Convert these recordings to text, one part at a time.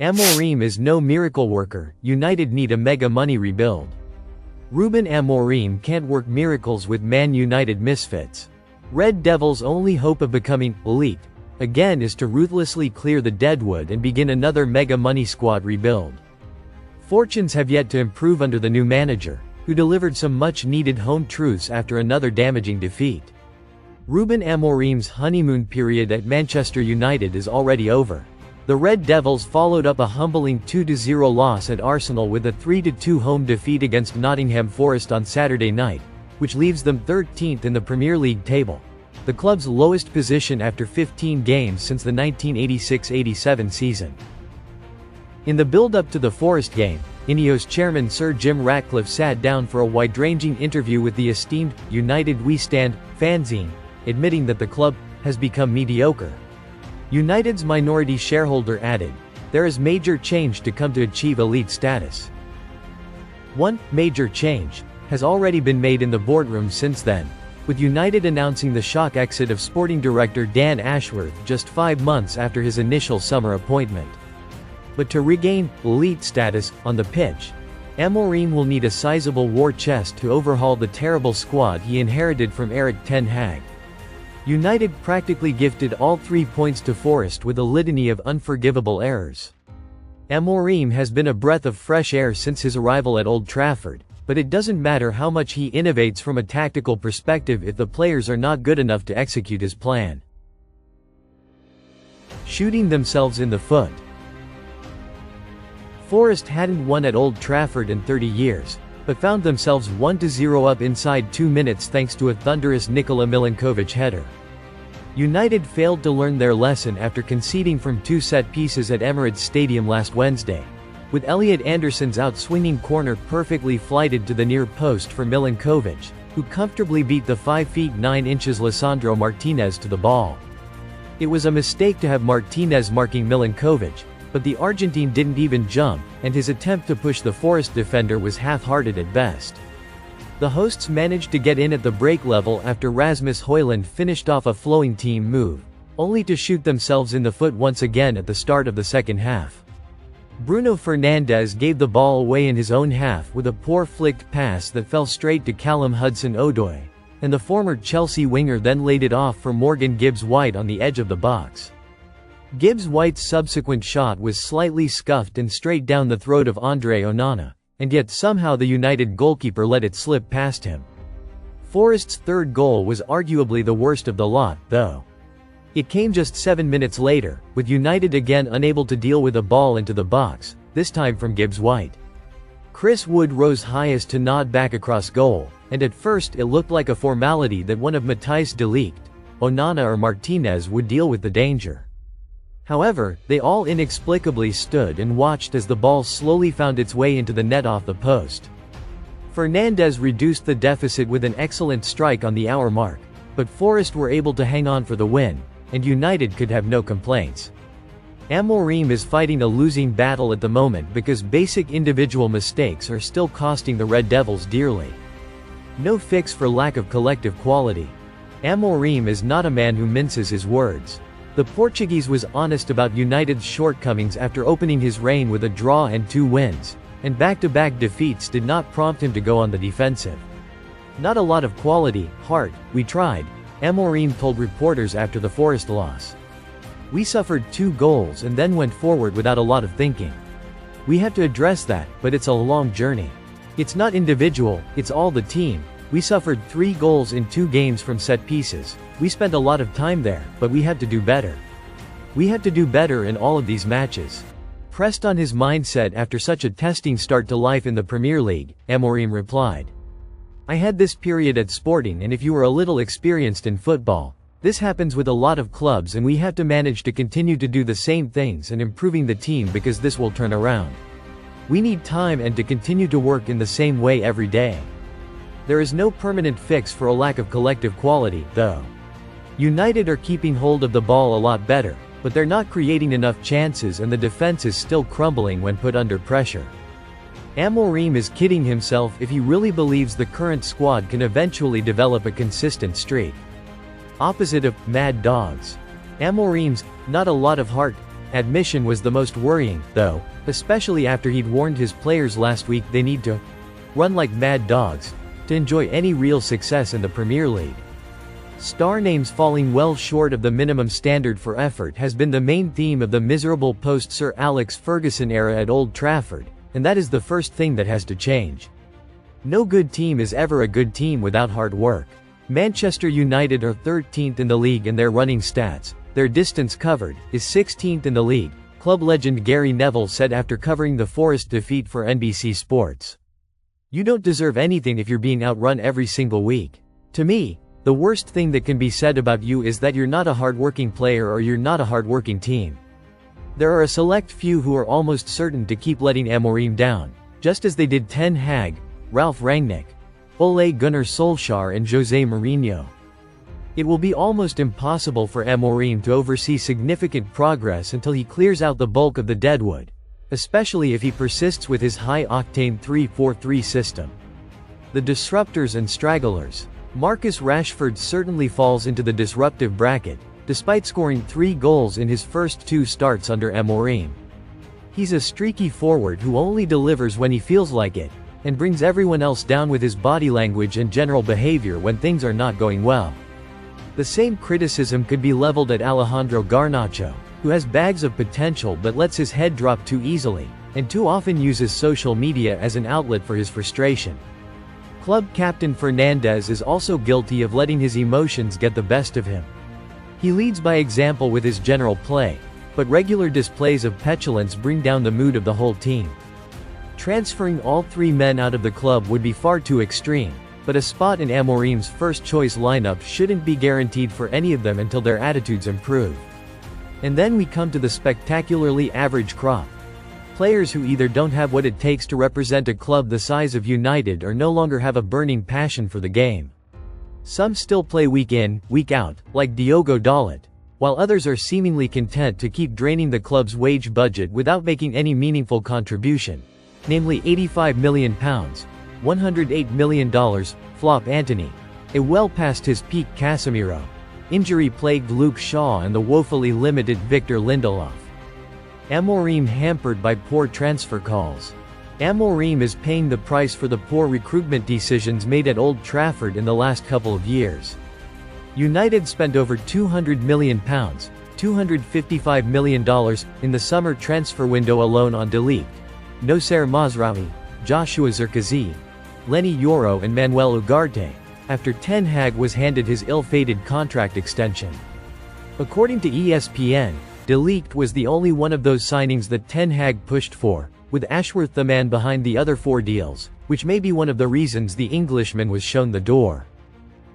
Amorim is no miracle worker, United need a mega money rebuild. Ruben Amorim can't work miracles with Man United misfits. Red Devils' only hope of becoming elite again is to ruthlessly clear the deadwood and begin another mega money squad rebuild. Fortunes have yet to improve under the new manager, who delivered some much-needed home truths after another damaging defeat. Ruben Amorim's honeymoon period at Manchester United is already over. The Red Devils followed up a humbling 2-0 loss at Arsenal with a 3-2 home defeat against Nottingham Forest on Saturday night, which leaves them 13th in the Premier League table, the club's lowest position after 15 games since the 1986-87 season. In the build-up to the Forest game, Ineos chairman Sir Jim Ratcliffe sat down for a wide-ranging interview with the esteemed United We Stand fanzine, admitting that the club has become mediocre. United's minority shareholder added, "There is major change to come to achieve elite status." One major change has already been made in the boardroom since then, with United announcing the shock exit of sporting director Dan Ashworth just 5 months after his initial summer appointment. But to regain elite status on the pitch, Amorim will need a sizable war chest to overhaul the terrible squad he inherited from Erik ten Hag. United practically gifted all 3 points to Forest with a litany of unforgivable errors. Amorim has been a breath of fresh air since his arrival at Old Trafford, but it doesn't matter how much he innovates from a tactical perspective if the players are not good enough to execute his plan. Shooting themselves in the foot. Forest hadn't won at Old Trafford in 30 years, but found themselves 1-0 up inside 2 minutes thanks to a thunderous Nikola Milinkovic header. United failed to learn their lesson after conceding from 2 set pieces at Emirates Stadium last Wednesday, with Elliot Anderson's out-swinging corner perfectly flighted to the near post for Milinkovic, who comfortably beat the 5 feet 9 inches Lisandro Martinez to the ball. It was a mistake to have Martinez marking Milinkovic, but the Argentine didn't even jump, and his attempt to push the Forest defender was half-hearted at best. The hosts managed to get in at the break level after Rasmus Højlund finished off a flowing team move, only to shoot themselves in the foot once again at the start of the second half. Bruno Fernandes gave the ball away in his own half with a poor flicked pass that fell straight to Callum Hudson-Odoi, and the former Chelsea winger then laid it off for Morgan Gibbs-White on the edge of the box. Gibbs-White's subsequent shot was slightly scuffed and straight down the throat of Andre Onana, and yet somehow the United goalkeeper let it slip past him. Forest's third goal was arguably the worst of the lot, though. It came just 7 minutes later, with United again unable to deal with a ball into the box, this time from Gibbs-White. Chris Wood rose highest to nod back across goal, and at first it looked like a formality that one of Matthijs de Ligt, Onana or Martinez would deal with the danger. However, they all inexplicably stood and watched as the ball slowly found its way into the net off the post. Fernandes reduced the deficit with an excellent strike on the hour mark, but Forest were able to hang on for the win, and United could have no complaints. Amorim is fighting a losing battle at the moment because basic individual mistakes are still costing the Red Devils dearly. No fix for lack of collective quality. Amorim is not a man who minces his words. The Portuguese was honest about United's shortcomings after opening his reign with a draw and 2 wins, and back-to-back defeats did not prompt him to go on the defensive. "Not a lot of quality, heart, we tried," Amorim told reporters after the Forest loss. "We suffered 2 goals and then went forward without a lot of thinking. We have to address that, but it's a long journey. It's not individual, it's all the team. We suffered 3 goals in 2 games from set pieces. We spent a lot of time there, but we have to do better. We have to do better in all of these matches." Pressed on his mindset after such a testing start to life in the Premier League, Amorim replied, "I had this period at Sporting, and if you are a little experienced in football, this happens with a lot of clubs, and we have to manage to continue to do the same things and improving the team because this will turn around. We need time and to continue to work in the same way every day. There is no permanent fix for a lack of collective quality, though. United are keeping hold of the ball a lot better, but they're not creating enough chances and the defense is still crumbling when put under pressure." Amorim is kidding himself if he really believes the current squad can eventually develop a consistent streak. Opposite of mad dogs. Amorim's "not a lot of heart" admission was the most worrying, though, especially after he'd warned his players last week they need to run like mad dogs to enjoy any real success in the Premier League. Star names falling well short of the minimum standard for effort has been the main theme of the miserable post-Sir Alex Ferguson era at Old Trafford, and that is the first thing that has to change. No good team is ever a good team without hard work. Manchester United are 13th in the league in their running stats. Their distance covered is 16th in the league, club legend Gary Neville said after covering the Forest defeat for NBC Sports. You don't deserve anything if you're being outrun every single week. To me, the worst thing that can be said about you is that you're not a hard-working player or you're not a hard-working team. There are a select few who are almost certain to keep letting Amorim down, just as they did Ten Hag, Ralf Rangnick, Ole Gunnar Solskjaer and Jose Mourinho. It will be almost impossible for Amorim to oversee significant progress until he clears out the bulk of the deadwood, especially if he persists with his high-octane 3-4-3 system. The disruptors and stragglers. Marcus Rashford certainly falls into the disruptive bracket, despite scoring 3 goals in his first 2 starts under Amorim. He's a streaky forward who only delivers when he feels like it, and brings everyone else down with his body language and general behavior when things are not going well. The same criticism could be leveled at Alejandro Garnacho, who has bags of potential but lets his head drop too easily, and too often uses social media as an outlet for his frustration. Club captain Fernandes is also guilty of letting his emotions get the best of him. He leads by example with his general play, but regular displays of petulance bring down the mood of the whole team. Transferring all 3 men out of the club would be far too extreme, but a spot in Amorim's first-choice lineup shouldn't be guaranteed for any of them until their attitudes improve. And then we come to the spectacularly average crop. Players who either don't have what it takes to represent a club the size of United or no longer have a burning passion for the game. Some still play week in, week out, like Diogo Dalot, while others are seemingly content to keep draining the club's wage budget without making any meaningful contribution, namely £85 million, $108 million, flop Antony, a well past his peak Casemiro, injury-plagued Luke Shaw and the woefully limited Victor Lindelof. Amorim hampered by poor transfer calls. Amorim is paying the price for the poor recruitment decisions made at Old Trafford in the last couple of years. United spent over £200 million, $255 million, in the summer transfer window alone on De Ligt, Noussair Mazraoui, Joshua Zirkzee, Lenny Yoro and Manuel Ugarte, after Ten Hag was handed his ill-fated contract extension. According to ESPN, De Ligt was the only one of those signings that Ten Hag pushed for, with Ashworth the man behind the other 4 deals, which may be one of the reasons the Englishman was shown the door.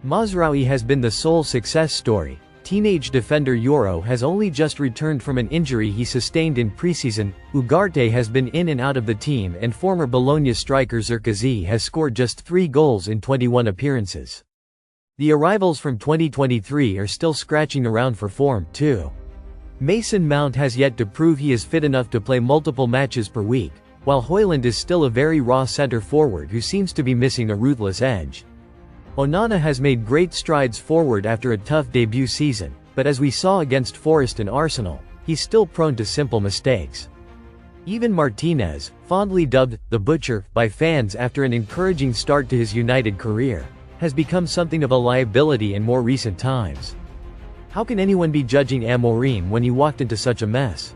Mazraoui has been the sole success story. Teenage defender Yoro has only just returned from an injury he sustained in preseason, Ugarte has been in and out of the team and former Bologna striker Zirkzee has scored just 3 goals in 21 appearances. The arrivals from 2023 are still scratching around for form, too. Mason Mount has yet to prove he is fit enough to play multiple matches per week, while Højlund is still a very raw center forward who seems to be missing a ruthless edge. Onana has made great strides forward after a tough debut season, but as we saw against Forest and Arsenal, he's still prone to simple mistakes. Even Martinez, fondly dubbed the Butcher by fans after an encouraging start to his United career, has become something of a liability in more recent times. How can anyone be judging Amorim when he walked into such a mess?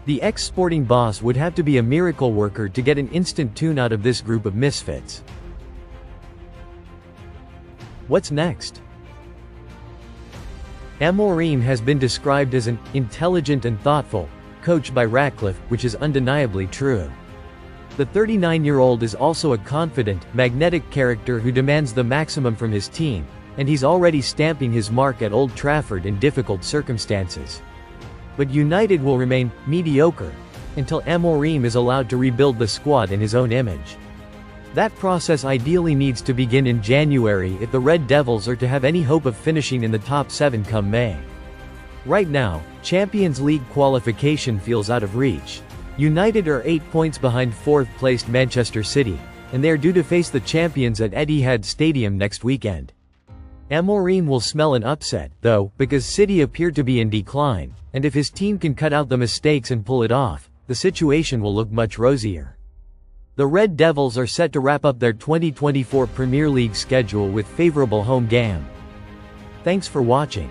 The ex-Sporting boss would have to be a miracle worker to get an instant tune out of this group of misfits. What's next? Amorim has been described as an intelligent and thoughtful coach by Ratcliffe, which is undeniably true. The 39-year-old is also a confident, magnetic character who demands the maximum from his team, and he's already stamping his mark at Old Trafford in difficult circumstances. But United will remain mediocre until Amorim is allowed to rebuild the squad in his own image. That process ideally needs to begin in January if the Red Devils are to have any hope of finishing in the top 7 come May. Right now, Champions League qualification feels out of reach. United are 8 points behind 4th-placed Manchester City, and they are due to face the champions at Etihad Stadium next weekend. Amorim will smell an upset, though, because City appear to be in decline, and if his team can cut out the mistakes and pull it off, the situation will look much rosier. The Red Devils are set to wrap up their 2024 Premier League schedule with favorable home game. Thanks for watching.